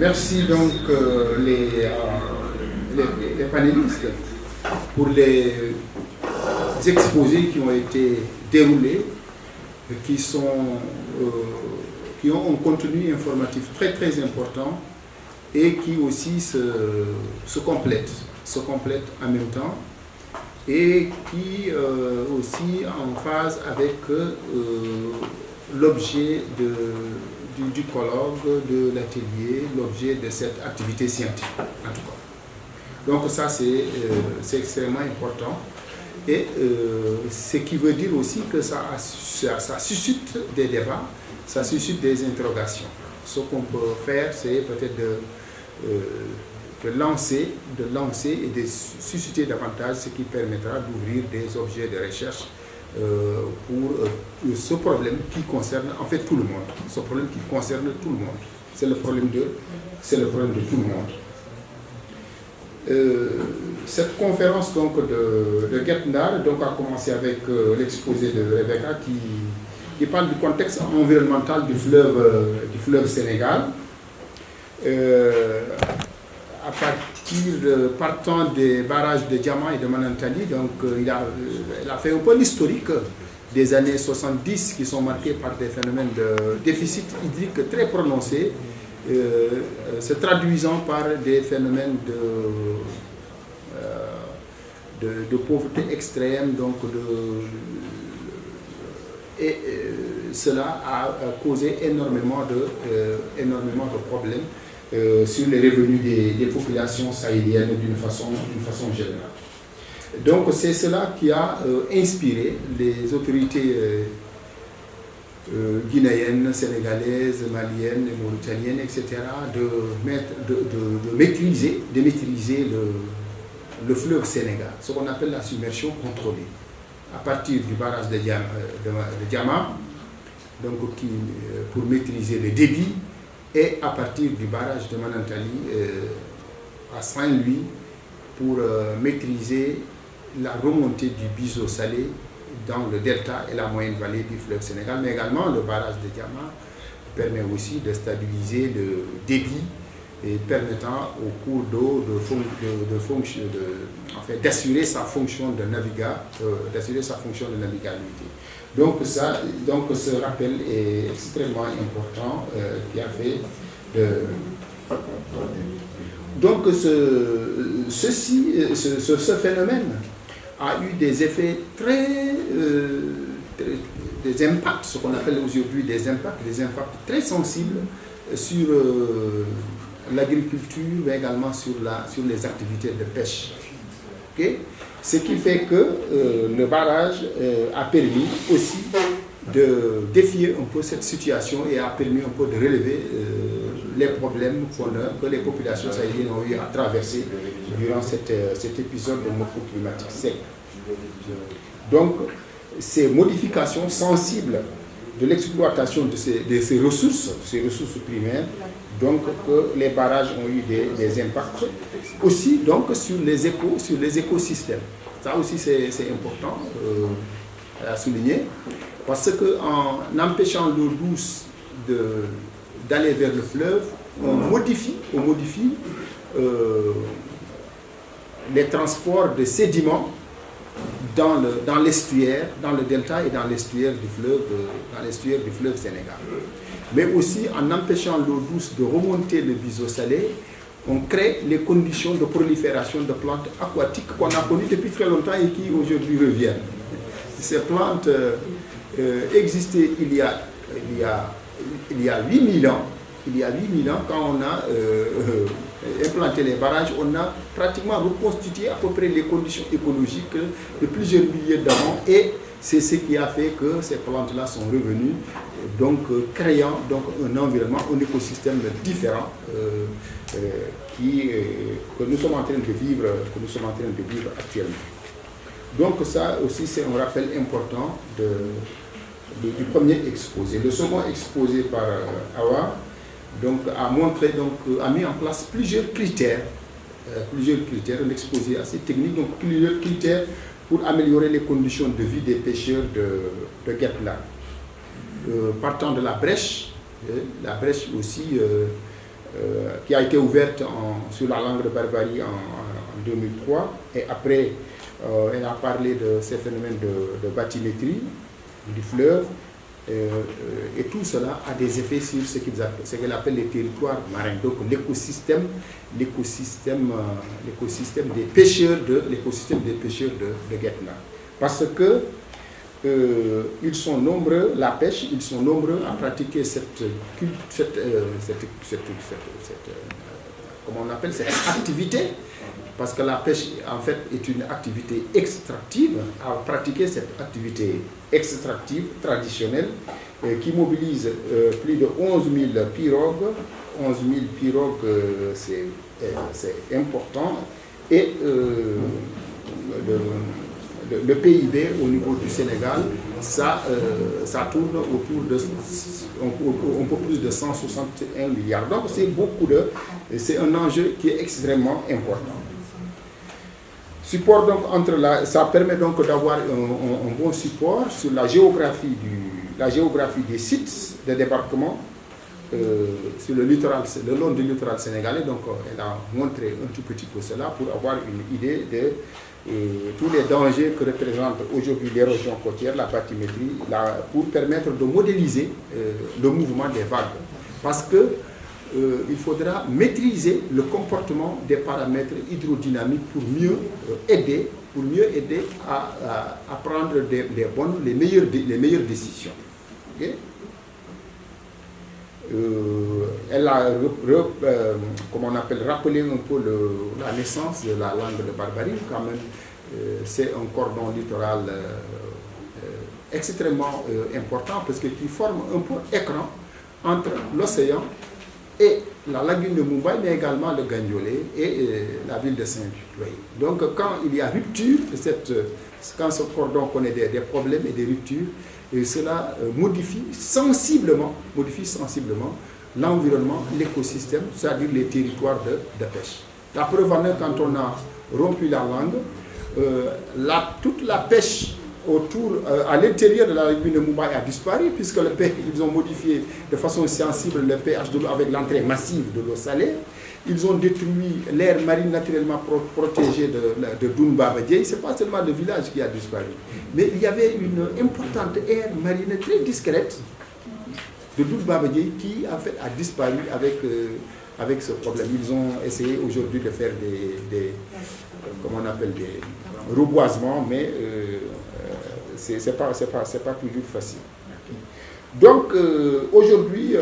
Merci donc les panélistes pour les exposés qui ont été déroulés, qui ont un contenu informatif très très important et qui aussi se complètent en même temps et qui aussi en phase avec l'objet du colloque, de l'atelier, l'objet de cette activité scientifique en tout cas. Donc ça c'est extrêmement important et ce qui veut dire aussi que ça suscite des débats, ça suscite des interrogations. Ce qu'on peut faire, c'est peut-être de lancer et de susciter davantage, ce qui permettra d'ouvrir des objets de recherche pour ce problème qui concerne en fait tout le monde. Ce problème qui concerne tout le monde. C'est le problème de tout le monde. Cette conférence donc de Guet-Ndar donc a commencé avec l'exposé de Rebecca qui parle du contexte environnemental du fleuve Sénégal. À partir partant des barrages de Diama et de Manantali, donc elle a fait un peu l'historique des années 70 qui sont marqués par des phénomènes de déficit hydrique très prononcés, se traduisant par des phénomènes de pauvreté extrême, donc cela a causé énormément de problèmes sur les revenus des populations sahéliennes d'une façon générale. Donc c'est cela qui a inspiré les autorités guinéennes, sénégalaises, maliennes, mauritaniennes, etc. de maîtriser le fleuve Sénégal, ce qu'on appelle la submersion contrôlée, à partir du barrage de Diama, donc pour maîtriser le débit, et à partir du barrage de Manantali à Saint-Louis pour maîtriser la remontée du Biseau salé dans le delta et la moyenne vallée du fleuve Sénégal, mais également le barrage de Diama permet aussi de stabiliser le débit et permettant au cours d'eau d'assurer sa fonction de navigabilité. Donc ce rappel est extrêmement important qui a fait donc ce phénomène a eu des effets des impacts, ce qu'on appelle aujourd'hui des impacts très sensibles sur l'agriculture, mais également sur les activités de pêche. Okay? Ce qui fait que le barrage a permis aussi de défier un peu cette situation et a permis un peu de relever les problèmes que les populations sahéliennes ont eu à traverser durant cet épisode de mauvaise climatique sec. Donc, ces modifications sensibles de l'exploitation de ces ressources primaires, donc que les barrages ont eu des impacts aussi donc sur les écosystèmes. Ça aussi c'est important à souligner, parce qu'en empêchant l'eau douce d'aller vers le fleuve, on modifie les transports de sédiments dans l'estuaire, dans le delta et dans l'estuaire du fleuve Sénégal. Mais aussi en empêchant l'eau douce de remonter le Biseau salé, on crée les conditions de prolifération de plantes aquatiques qu'on a connues depuis très longtemps et qui aujourd'hui reviennent. Ces plantes existaient il y a 8000 ans. Il y a 8000 ans, quand on a implanté les barrages, on a pratiquement reconstitué à peu près les conditions écologiques de plusieurs milliers d'années, et c'est ce qui a fait que ces plantes-là sont revenues, donc créant donc un environnement, un écosystème différent que nous sommes en train de vivre actuellement. Donc ça aussi c'est un rappel important du premier exposé. Le second exposé par Awa donc a mis en place plusieurs critères, un exposé assez technique, donc plusieurs critères pour améliorer les conditions de vie des pêcheurs de Guet-Ndar. Partant de la brèche aussi qui a été ouverte sur la langue de Barbarie en 2003. Et après, elle a parlé de ces phénomènes de bathymétrie du fleuve. Et tout cela a des effets sur ce qu'elle appelle les territoires marins. Donc l'écosystème des pêcheurs de Guetna. Parce que ils sont nombreux, la pêche, ils sont nombreux à pratiquer comment on appelle cette activité, parce que la pêche en fait est une activité extractive, à pratiquer cette activité extractive traditionnelle qui mobilise plus de 11 000 pirogues. 11 000 pirogues, c'est important. Et le PIB au niveau du Sénégal, ça tourne autour de un peu plus de 161 milliards. Donc c'est un enjeu qui est extrêmement important. Support donc ça permet donc d'avoir un bon support sur la géographie des sites de débarquement sur le long du littoral sénégalais. Donc elle a montré un tout petit peu cela pour avoir une idée de tous les dangers que représentent aujourd'hui l'érosion côtière, la bathymétrie, pour permettre de modéliser le mouvement des vagues. Parce que il faudra maîtriser le comportement des paramètres hydrodynamiques pour mieux aider à prendre les meilleures décisions. Okay? Elle a rappelé un peu la naissance de la langue de Barbarie. Quand même, c'est un cordon littoral extrêmement important parce que qui forme un peu écran entre l'océan et la lagune de Mumbai, mais également le Gandiolé et la ville de Saint-Louis. Donc quand il y a rupture, quand ce cordon connaît des problèmes et des ruptures, et cela modifie sensiblement l'environnement, l'écosystème, c'est-à-dire les territoires de pêche. La preuve en est, quand on a rompu la langue, toute la pêche à l'intérieur de la lagune de Mumbai a disparu, puisque ils ont modifié de façon sensible le pH de l'eau avec l'entrée massive de l'eau salée. Ils ont détruit l'aire marine naturellement protégée de Dounbabadjei. Ce n'est pas seulement le village qui a disparu, mais il y avait une importante aire marine très discrète de Dounbabadjei qui en fait a disparu avec ce problème. Ils ont essayé aujourd'hui de faire des reboisements, mais c'est pas toujours facile. Donc aujourd'hui,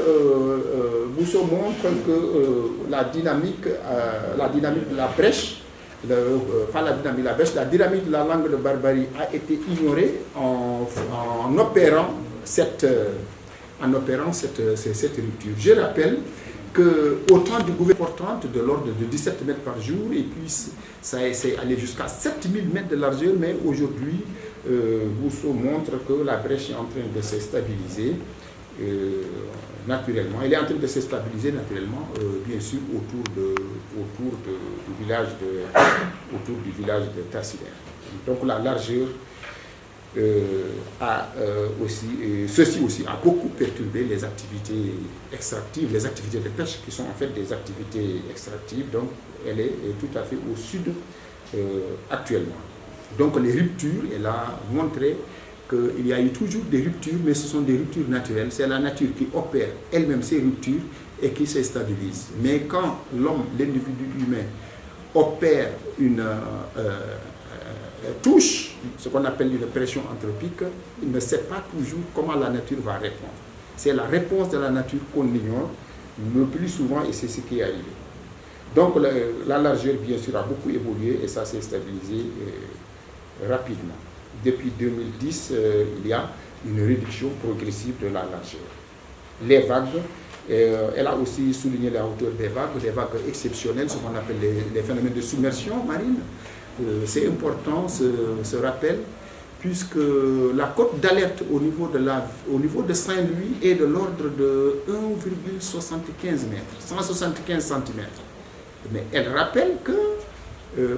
Bousso montre que la dynamique de la brèche, la dynamique de la langue de Barbarie a été ignorée en opérant cette rupture. Je rappelle qu'au temps du gouvernement de l'ordre de 17 mètres par jour, et puis ça est allé jusqu'à 7000 mètres de largeur, mais aujourd'hui, Bousso montre que la brèche est en train de se stabiliser naturellement. Elle est en train de se stabiliser naturellement, bien sûr, autour du village de Tassiler. Donc la largeur ceci aussi a beaucoup perturbé les activités extractives, les activités de pêche qui sont en fait des activités extractives. Donc elle est tout à fait au sud actuellement. Donc les ruptures, elle a montré qu'il y a eu toujours des ruptures, mais ce sont des ruptures naturelles. C'est la nature qui opère elle-même ces ruptures et qui se stabilise. Mais quand l'individu humain, opère touche ce qu'on appelle une pression anthropique, il ne sait pas toujours comment la nature va répondre. C'est la réponse de la nature qu'on ignore le plus souvent, et c'est ce qui est arrivé. Donc la largeur, bien sûr, a beaucoup évolué et ça s'est stabilisé rapidement. Depuis 2010, il y a une réduction progressive de la largeur. Les vagues, elle a aussi souligné la hauteur des vagues exceptionnelles, ce qu'on appelle les phénomènes de submersion marine. C'est important ce rappel, puisque la cote d'alerte au niveau de Saint-Louis est de l'ordre de 1,75 mètres, 175 cm. Mais elle rappelle que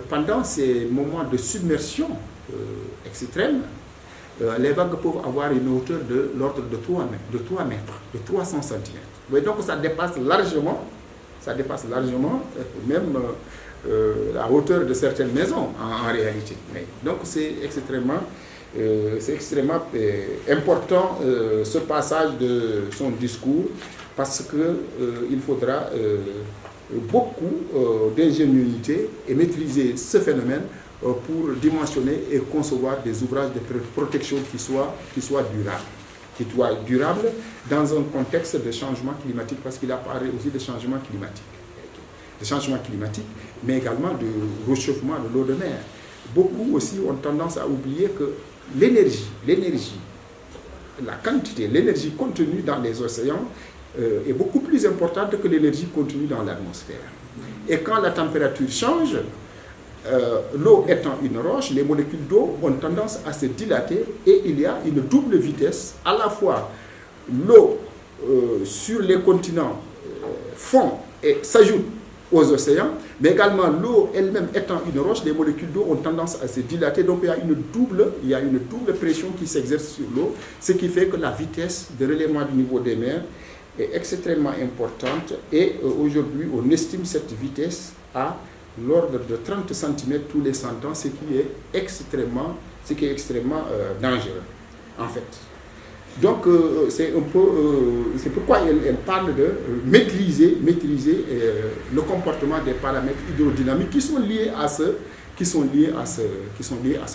pendant ces moments de submersion extrême, les vagues peuvent avoir une hauteur de l'ordre de 3 mètres, de 300 cm. Mais donc ça dépasse largement ça dépasse largement même la hauteur de certaines maisons en réalité. Donc c'est extrêmement important ce passage de son discours, parce qu'il faudra beaucoup d'ingéniosité et maîtriser ce phénomène pour dimensionner et concevoir des ouvrages de protection qui soient durables dans un contexte de changement climatique, parce qu'il apparaît aussi de changement climatique, mais également de réchauffement de l'eau de mer. Beaucoup aussi ont tendance à oublier que l'énergie, la quantité, l'énergie contenue dans les océans est beaucoup plus importante que l'énergie contenue dans l'atmosphère. Et quand la température change, l'eau étant une roche, les molécules d'eau ont tendance à se dilater, et il y a une double vitesse. À la fois, l'eau sur les continents fond et s'ajoute aux océans, mais également l'eau elle-même étant une roche, les molécules d'eau ont tendance à se dilater. Donc il y a une double pression qui s'exerce sur l'eau, ce qui fait que la vitesse de relèvement du niveau des mers est extrêmement importante, et aujourd'hui on estime cette vitesse à l'ordre de 30 cm tous les 100 ans, ce qui est extrêmement dangereux en fait. Donc c'est pourquoi elle parle de maîtriser le comportement des paramètres hydrodynamiques qui sont liés à ce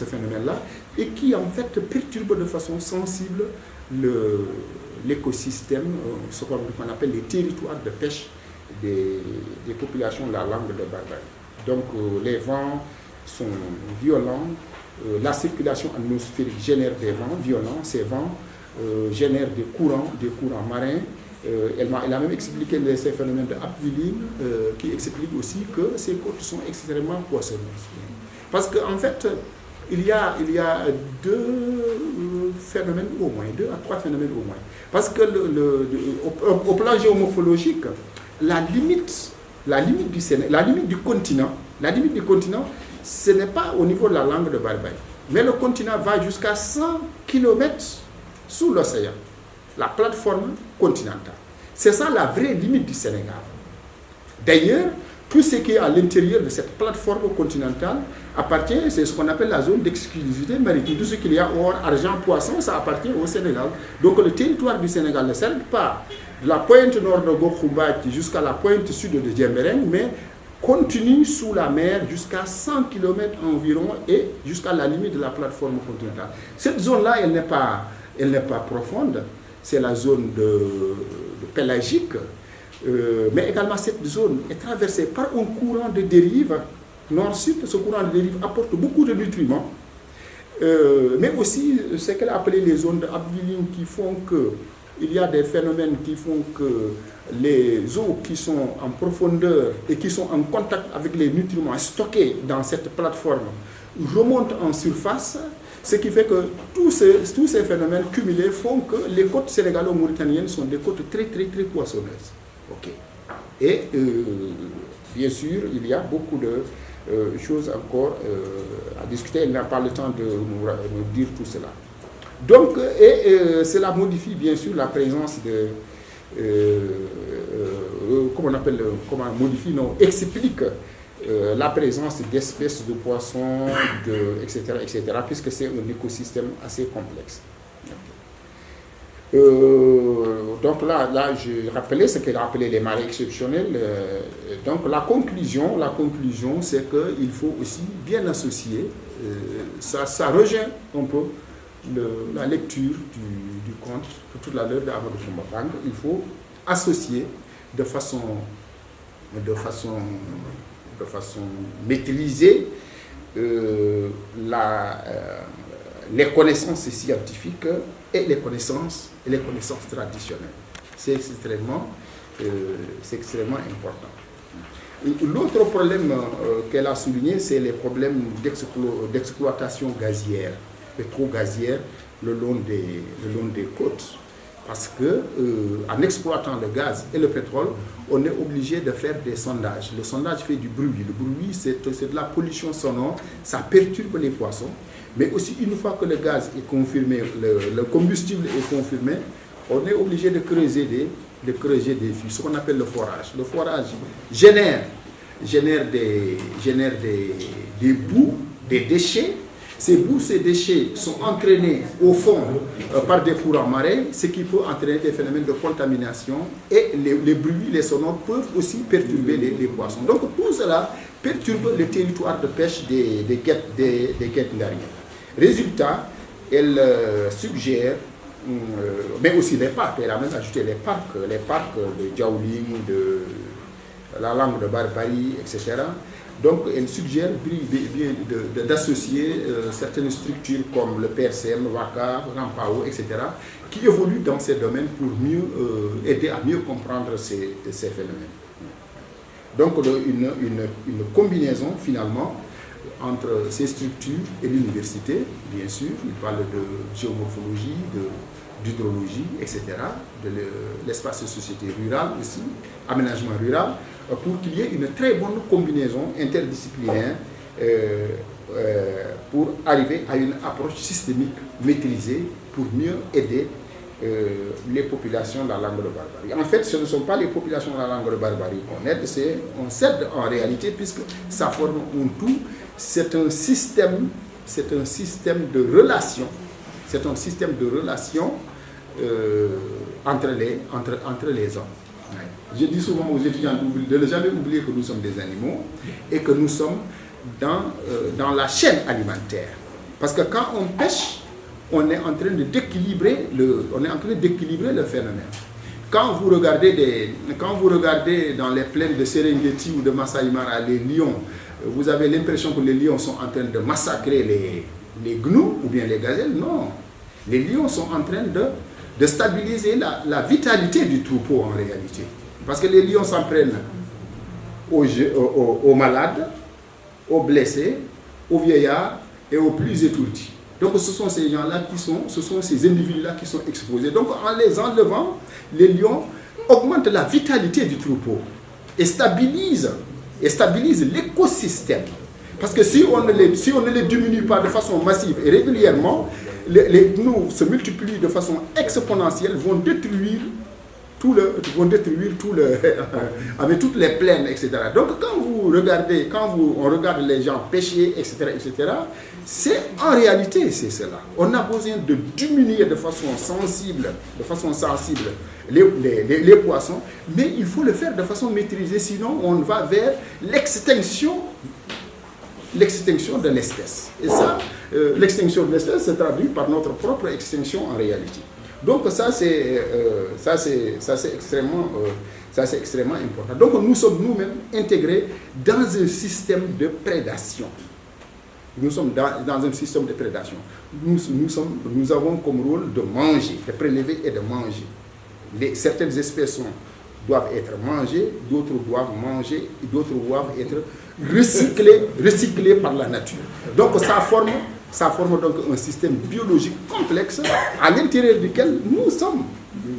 phénomène-là, et qui en fait perturbent de façon sensible l'écosystème, ce qu'on appelle les territoires de pêche des populations de la langue de Barbarie. Donc les vents sont violents, la circulation atmosphérique génère des vents violents, ces vents génèrent des courants marins. Elle a même expliqué ces phénomènes de Abbeville, qui explique aussi que ces côtes sont extrêmement poissonneuses. Parce qu'en fait, il y a deux à trois phénomènes au moins. Parce que au plan géomorphologique, la limite du continent, ce n'est pas au niveau de la langue de Barbarie, mais le continent va jusqu'à 100 km sous l'océan, la plateforme continentale. C'est ça la vraie limite du Sénégal. D'ailleurs, tout ce qui est à l'intérieur de cette plateforme continentale appartient, c'est ce qu'on appelle la zone d'exclusivité maritime. Tout ce qu'il y a or, argent, poisson, ça appartient au Sénégal. Donc le territoire du Sénégal ne s'arrête pas de la pointe nord de Gokhoumbach jusqu'à la pointe sud de Djembéreng, mais continue sous la mer jusqu'à 100 km environ, et jusqu'à la limite de la plateforme continentale. Cette zone-là, elle n'est pas profonde, c'est la zone de pélagique, mais également cette zone est traversée par un courant de dérive nord-sud. Ce courant de dérive apporte beaucoup de nutriments, mais aussi ce qu'elle a appelé les zones d'Abbeville, qui font que il y a des phénomènes qui font que les eaux qui sont en profondeur et qui sont en contact avec les nutriments stockés dans cette plateforme remontent en surface, ce qui fait que tous ces phénomènes cumulés font que les côtes sénégalo-mauritaniennes sont des côtes très très très poissonneuses. Okay. Et bien sûr, il y a beaucoup de choses encore à discuter. Elle n'a pas le temps de nous dire tout cela. Donc, cela modifie bien sûr la présence de... explique la présence d'espèces de poissons, etc., puisque c'est un écosystème assez complexe. Donc là, je rappelais ce qu'elle a appelé les marées exceptionnelles. Donc la conclusion, c'est qu'il faut aussi bien associer, ça rejoint un peu la lecture du conte toute la l'heure d'Amadou Koumba. Il faut associer de façon maîtrisée les connaissances scientifiques et les connaissances traditionnelles. C'est extrêmement important. L'autre problème qu'elle a souligné, c'est les problèmes d'exploitation gazière, pétro-gazière, le long des côtes. Parce que en exploitant le gaz et le pétrole, on est obligé de faire des sondages. Le sondage fait du bruit. Le bruit, c'est de la pollution sonore, ça perturbe les poissons. Mais aussi, une fois que le gaz est confirmé, le combustible est confirmé, on est obligé de creuser le creuset des fûts, ce qu'on appelle le forage. Le forage génère des boues, des déchets. Ces boues, ces déchets sont entraînés au fond par des courants marins, ce qui peut entraîner des phénomènes de contamination, et les bruits, les sonores peuvent aussi perturber les poissons. Donc tout cela perturbe le territoire de pêche des quêtes ngariennes. Résultat, elle suggère, mais aussi les parcs, elle a même ajouté les parcs de Djaouling, de la langue de Barbarie, etc. Donc, elle suggère d'associer certaines structures comme le PRCM, WACA, Rampao, etc., qui évoluent dans ces domaines pour mieux aider à mieux comprendre ces phénomènes. Donc, une combinaison, finalement, entre ces structures et l'université, bien sûr. Il parle de géomorphologie, d'hydrologie, etc., de l'espace de société rurale aussi, aménagement rural, pour qu'il y ait une très bonne combinaison interdisciplinaire pour arriver à une approche systémique maîtrisée pour mieux aider les populations de la langue de Barbarie. En fait, ce ne sont pas les populations de la langue de Barbarie qu'on aide, on s'aide en réalité puisque ça forme un tout. C'est un système de relations. C'est un système de relations entre les hommes. Je dis souvent aux étudiants de ne jamais oublier que nous sommes des animaux et que nous sommes dans la chaîne alimentaire. Parce que quand on pêche, on est en train d'équilibrer le phénomène. Quand vous regardez dans les plaines de Serengeti ou de Masai Mara les lions, vous avez l'impression que les lions sont en train de massacrer les gnous ou bien les gazelles. Non, les lions sont en train de stabiliser la vitalité du troupeau en réalité. Parce que les lions s'en prennent aux malades, aux blessés, aux vieillards et aux plus étourdis. Donc ce sont ces gens-là ce sont ces individus-là qui sont exposés. Donc en les enlevant, les lions augmentent la vitalité du troupeau et stabilisent l'écosystème. Parce que si on ne les diminue pas de façon massive et régulièrement, les gnous se multiplient de façon exponentielle, vont détruire avec toutes les plaines, etc. Donc quand on regarde les gens pêcher, etc., c'est en réalité c'est cela. On a besoin de diminuer de façon sensible les poissons, mais il faut le faire de façon maîtrisée, sinon on va vers l'extinction de l'espèce. Et ça, l'extinction de l'espèce se traduit par notre propre extinction en réalité. Donc ça c'est extrêmement important. Donc nous sommes nous-mêmes intégrés dans un système de prédation. Nous sommes dans un système de prédation. Nous avons comme rôle de manger, de prélever et de manger. Certaines espèces doivent être mangées, d'autres doivent manger, d'autres doivent être recyclées par la nature. Donc ça forme donc un système biologique complexe à l'intérieur duquel nous sommes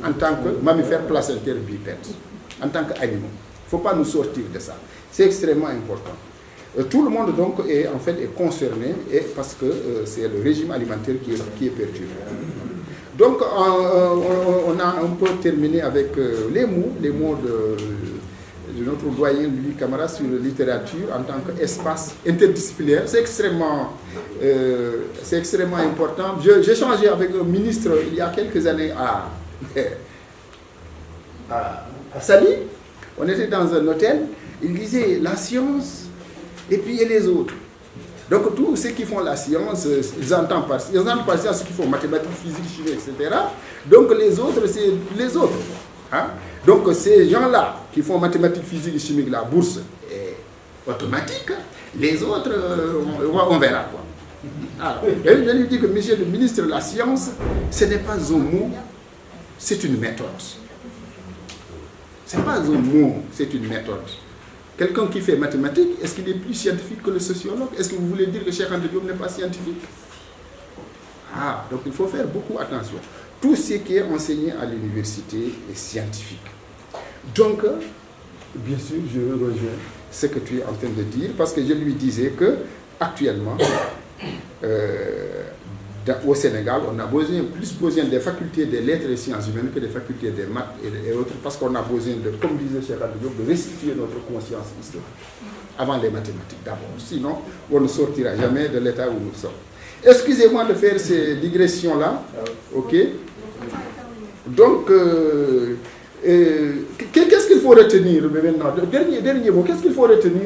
en tant que mammifères placentaires bipèdes, en tant qu'animaux. Il ne faut pas nous sortir de ça. C'est extrêmement important. Tout le monde donc est concerné parce que c'est le régime alimentaire qui est perturbé. Donc on a un peu terminé avec les mots de notre doyen Louis Camara sur la littérature en tant qu'espace interdisciplinaire. C'est extrêmement important. J'ai changé avec un ministre il y a quelques années à Sali. On était dans un hôtel, il disait la science et puis il y a les autres. Donc tous ceux qui font la science, ils entendent par science ceux qui font mathématiques, physique, chimie, etc. Donc les autres, c'est les autres. Hein? Donc ces gens-là qui font mathématiques, physique, chimique, la bourse est automatique. Les autres, on verra quoi. Alors, je lui dis que monsieur le ministre, la science, ce n'est pas un mot, c'est une méthode. Ce n'est pas un mot, c'est une méthode. Quelqu'un qui fait mathématiques, est-ce qu'il est plus scientifique que le sociologue? Est-ce que vous voulez dire que Cheikh Anta Diop n'est pas scientifique? Donc il faut faire beaucoup attention. Tout ce qui est enseigné à l'université est scientifique. Donc, bien sûr, je rejoins ce que tu es en train de dire, parce que je lui disais que actuellement, au Sénégal, on a plus besoin des facultés des lettres et sciences humaines que des facultés des maths et autres, parce qu'on a besoin de, comme disait Cheikh Anta Diop, de restituer notre conscience historique avant les mathématiques d'abord. Sinon, on ne sortira jamais de l'état où nous sommes. Excusez-moi de faire ces digressions-là, ok? Donc, qu'est-ce qu'il faut retenir maintenant? Dernier mot, qu'est-ce qu'il faut retenir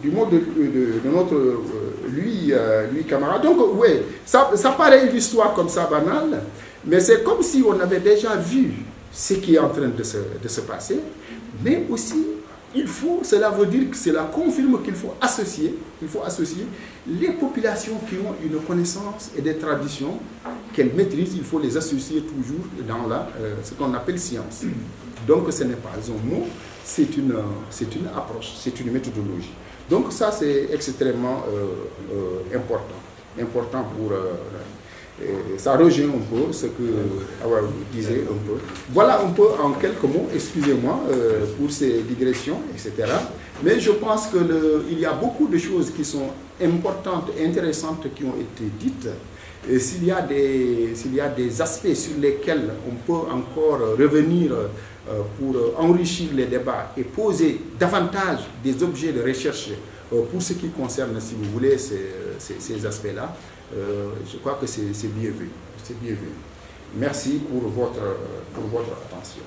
du mot de notre lui camarade? Donc, oui, ça paraît une histoire comme ça banale, mais c'est comme si on avait déjà vu ce qui est en train de se passer, mais aussi, cela veut dire que cela confirme qu'il faut associer les populations qui ont une connaissance et des traditions qu'elles maîtrisent, il faut les associer toujours dans ce qu'on appelle science. Donc ce n'est pas un mot, c'est une approche, c'est une méthodologie. Donc ça c'est extrêmement important pour... ça rejoint un peu ce que Awa disait un peu. Voilà un peu en quelques mots, excusez-moi pour ces digressions, etc. Mais je pense qu'il y a beaucoup de choses qui sont importantes et intéressantes qui ont été dites. Et s'il y a des aspects sur lesquels on peut encore revenir pour enrichir les débats et poser davantage des objets de recherche pour ce qui concerne, si vous voulez, ces aspects-là, je crois que c'est bienvenu. C'est bienvenu. Merci pour votre attention.